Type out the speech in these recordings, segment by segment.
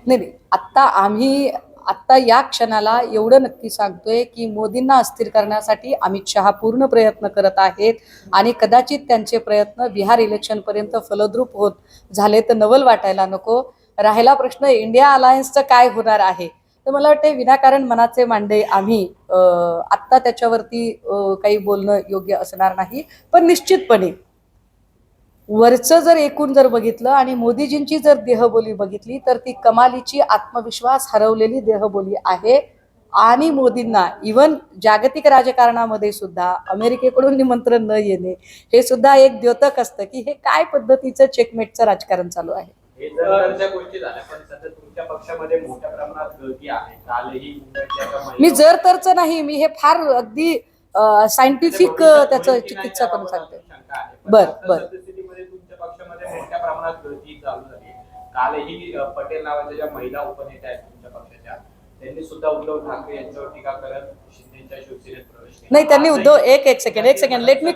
नाही, आत्ता या क्षणाला एवढं नक्की सांगतोय की मोदींना अस्थिर करण्यासाठी अमित शहा पूर्ण प्रयत्न करत आहेत आणि कदाचित त्यांचे प्रयत्न बिहार इलेक्शन पर्यंत फलद्रूप होत झाले तर नवल वाटायला नको. राहिला प्रश्न इंडिया अलायन्सचं काय होणार आहे, तर मला वाटते विनाकारण मनाचे मांडे आम्ही आत्ता त्याच्यावरती काही बोलणं योग्य असणार नाही. पण निश्चितपणे वरचं जर एकूण जर बघितलं आणि मोदीजींची जर देहबोली बघितली तर ती कमालीची आत्मविश्वास हरवलेली देहबोली आहे. आणि मोदींना इवन जागतिक राजकारणामध्ये सुद्धा अमेरिकेकडून निमंत्रण न येणे हे सुद्धा एक द्योतक असतं की हे काय पद्धतीचं चेकमेटचं राजकारण चालू आहे. हे जर गोष्टी झाल्या पण सध्या तुमच्या पक्षामध्ये मोठ्या प्रमाणात गळती आहे. कालही मी जर तरच नाही, मी हे फार अगदी सायंटिफिक त्याचं चिकित्सा करून सांगते. बर परिस्थितीमध्ये तुमच्या पक्षामध्ये मोठ्या प्रमाणात गळती चालू झाली. कालही पटेल नावाच्या ज्या महिला उपनेत्या आहेत तुमच्या पक्षाच्या, त्यांनी सुद्धा उद्धव ठाकरे यांच्यावर टीका करत शिंदेच्या शिवसेनेत प्रवेश केला. नाही, त्यांनी उद्धव एक second let me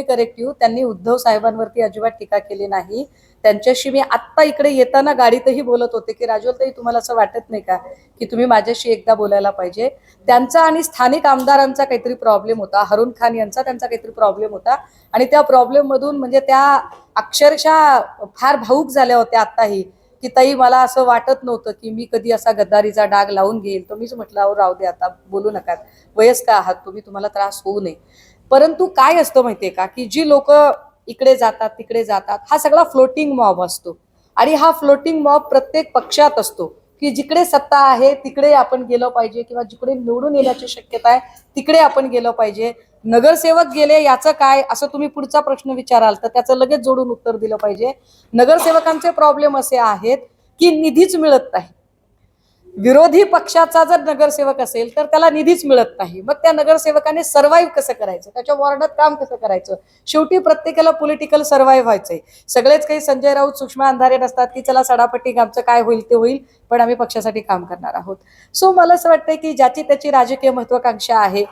correct you त्यांनी उद्धव साहेबांवरती अजिबात टीका केली नाही. त्यांच्याशी मी आत्ता इकडे येताना गाडीतही बोलत होते की राजोलताई, तुम्हाला असं वाटत नाही का की तुम्ही माझ्याशी एकदा बोलायला पाहिजे. त्यांचा आणि स्थानिक आमदारांचा काहीतरी प्रॉब्लेम होता, हरून खान यांचा त्यांचा काहीतरी प्रॉब्लेम होता आणि त्या प्रॉब्लेम मधून म्हणजे त्या अक्षरशः फार भावूक झाल्या होत्या आत्ताही की ताई मला असं वाटत नव्हतं की मी कधी असा गद्दारीचा डाग लावून घेईल. तो मीच म्हटलं अहो राहू दे, आता बोलू नका, वयस्कर आहात तुम्ही, तुम्हाला त्रास होऊ नये. परंतु काय असतं माहितीये का की जी लोक इकडे जातात तिकडे जातात, हा सगळा फ्लोटिंग मॉब असतो आणि हा फ्लोटिंग मॉब प्रत्येक पक्षात असतो की जिकडे सत्ता आहे तिकडे आपण गेलो पाहिजे किंवा जिकडे निवडून येण्याची शक्यता आहे तिकडे आपण गेलो पाहिजे. नगरसेवक गेले याचं काय असं तुम्ही पुढचा प्रश्न विचाराल तर त्याचं लगेच जोडून उत्तर दिलं पाहिजे. नगरसेवकांचे प्रॉब्लेम असे आहेत की निधीच मिळत नाही. विरोधी पक्षाचा जर नगरसेवक असेल तर त्याला निधीच मिळत नाही. मग त्या नगरसेवकाने सर्व्हाइव्ह कसं करायचं, त्याच्या वॉर्डात काम कसं करायचं. शेवटी प्रत्येकाला पॉलिटिकल सर्व्हाइव्ह व्हायचंय. सगळेच काही संजय राऊत सुषमा अंधारे नसतात की चला सडापट्टी आमचं काय होईल ते होईल पण आम्ही पक्षासाठी काम करणार आहोत. सो मला असं वाटतंय की ज्याची त्याची राजकीय महत्वाकांक्षा आहे,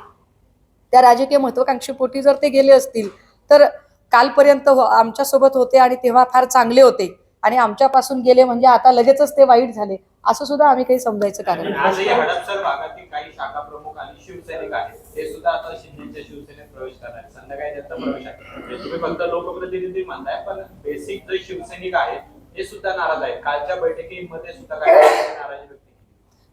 त्या राजकीय महत्वाकांक्षेपोटी जर ते गेले असतील तर कालपर्यंत आमच्यासोबत होते आणि तेव्हा फार चांगले होते आणि आमच्यापासून गेले म्हणजे आता लगेचच ते वाईट झाले असं सुद्धा आम्ही काही समजायचं कारण आजही हडपसर भागातील काही शाखा प्रमुख आणि शिवसैनिक आहेत ते सुद्धा आता शिंदेच्या शिवसेनेत प्रवेश करणार आहेत. संध्याकाळी त्यांचा प्रवेश आहे. तुम्ही फक्त लोकप्रतिनिधी म्हणताय पण बेसिक जे शिवसैनिक आहेत ते सुद्धा नाराज आहेत. कालच्या बैठकीमध्ये सुद्धा काही नाराजी व्यक्त केली.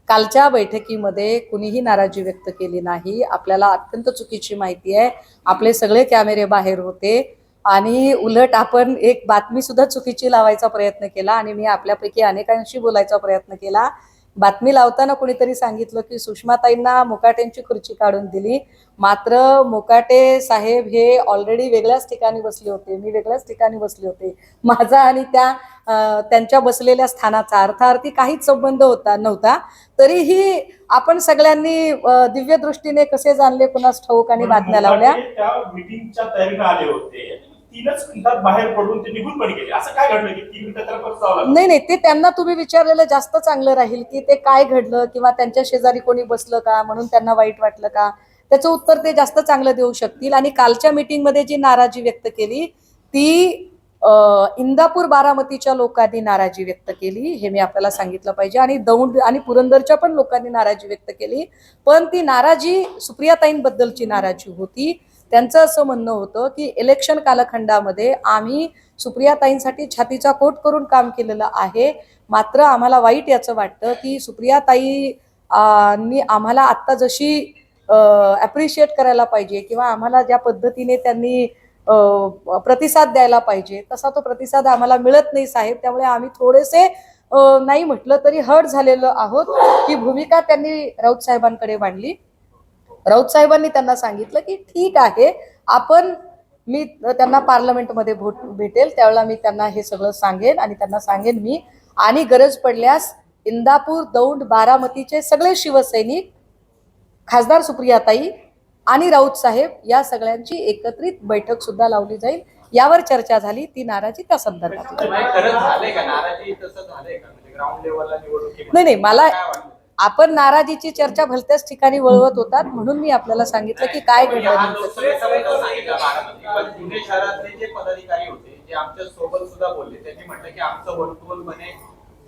कालच्या बैठकीमध्ये कुणीही नाराजी व्यक्त केली नाही. आपल्याला अत्यंत चुकीची माहिती आहे. आपले सगळे कॅमेरे बाहेर होते आणि उलट आपण एक बातमी सुद्धा चुकीची लावायचा प्रयत्न केला आणि मी आपल्यापैकी अनेकांशी बोलायचा प्रयत्न केला. बातमी लावताना कोणीतरी सांगितलं की सुषमाताईंना मुकाटेंची खुर्ची काढून दिली, मात्र मुकाटे साहेब हे ऑलरेडी वेगळ्याच ठिकाणी बसले होते, मी वेगळ्याच ठिकाणी बसले होते. माझा आणि त्यांच्या बसलेल्या स्थानाचा अर्थार्थी काहीच संबंध नव्हता. तरीही आपण सगळ्यांनी दिव्य दृष्टीने कसे जाणले कुणास ठाऊक आणि बातम्या लावल्या. त्या मीटिंगच्या तयारीला आले होते, 3च मिनिटात बाहेर पडून ते निघून पण गेले. असं काय घडलं की 3 मिनिटात त्याला परत जावं लागलं? नाही, ते त्यांना तुम्ही विचारलेलं जास्त चांगलं राहील की ते काय घडलं किंवा त्यांच्या शेजारी कोणी बसलं का म्हणून त्यांना वाईट वाटलं का, त्याचं उत्तर ते जास्त चांगलं देऊ शकतील. आणि कालच्या मीटिंगमध्ये जी नाराजी व्यक्त केली ती इंदापूर बारामतीच्या लोकांनी नाराजी व्यक्त केली, हे मी आपल्याला सांगितलं पाहिजे. आणि दौंड आणि पुरंदरच्या पण लोकांनी नाराजी व्यक्त केली. पण ती नाराजी सुप्रियाताईंबद्दलची नाराजी होती. त्यांचं असं म्हणणं होतं की इलेक्शन कालखंडामध्ये आम्ही सुप्रियाताईंसाठी छातीचा कोट करून काम केलेलं आहे, मात्र आम्हाला वाईट याचं वाटतं की सुप्रियाताईंनी आम्हाला आत्ता जशी ॲप्रिशिएट करायला पाहिजे किंवा आम्हाला ज्या पद्धतीने त्यांनी प्रतिसाद द्यायला पाहिजे तसा तो प्रतिसाद आम्हाला मिळत नाही साहेब. त्यामुळे आम्ही थोडेसे नाही म्हटलं तरी हर्ट झालेलो आहोत. ही भूमिका त्यांनी राऊत साहेबांकडे मांडली. राऊत साहेबांनी त्यांना सांगितलं की ठीक आहे, मी त्यांना पार्लमेंटमध्ये भेटेल त्यावेळेला मी त्यांना हे सगळं सांगेन आणि त्यांना सांगेन मी, आणि गरज पडल्यास इंदापूर दौंड बारामतीचे सगळे शिवसैनिक, खासदार सुप्रियाताई आणि राऊत साहेब या सगळ्यांची एकत्रित बैठक सुद्धा लावली जाईल. यावर चर्चा झाली. ती नाराजी त्या संदर्भात नाही, मला आपण नाराजीची चर्चा भलत्याच ठिकाणी वळवत होतात म्हणून मी आपल्याला सांगितलं की काय घडलं.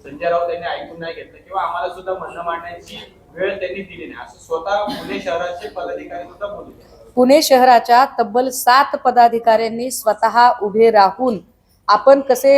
संजय राऊत यांनी ऐकून नाही घेतलं किंवा आम्हाला सुद्धा म्हणणं मांडण्याची वेळ त्यांनी दिली नाही, असं स्वतः पुणे शहराचे पदाधिकारी सुद्धा बोलले. पुणे शहराच्या तब्बल 7 पदाधिकाऱ्यांनी स्वतः उभे राहून आपण कसे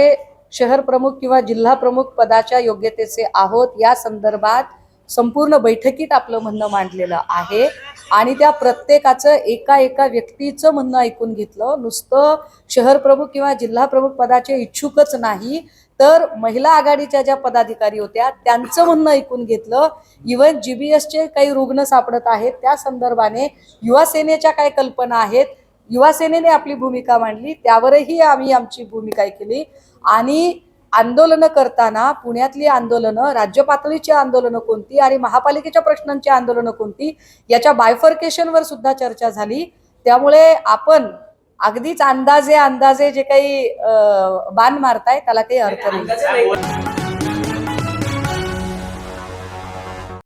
शहर प्रमुख किंवा जिल्हा प्रमुख पदाच्या योग्यतेचे आहोत या संदर्भात संपूर्ण बैठकीत आपलं म्हणणं मांडलेलं आहे आणि त्या प्रत्येकाचं एका एका व्यक्तीचं म्हणणं ऐकून घेतलं. नुसतं शहर प्रमुख किंवा जिल्हा प्रमुख पदाचे इच्छुकच नाही तर महिला आघाडीच्या ज्या पदाधिकारी होत्या त्यांचं म्हणणं ऐकून घेतलं. इव्हन GBSचे काही रुग्ण सापडत आहेत त्या संदर्भाने युवा सेनेच्या काय कल्पना आहेत, युवा सेनेने आपली भूमिका मांडली, त्यावरही आम्ही आमची भूमिका केली. आणि आंदोलनं करताना पुण्यातली आंदोलनं, राज्य पातळीची आंदोलनं कोणती आणि महापालिकेच्या प्रश्नांची आंदोलनं कोणती याच्या बायफर्केशनवर सुद्धा चर्चा झाली. त्यामुळे आपण अगदीच अंदाजे जे काही बाण मारताय त्याला काही अर्थ नाही.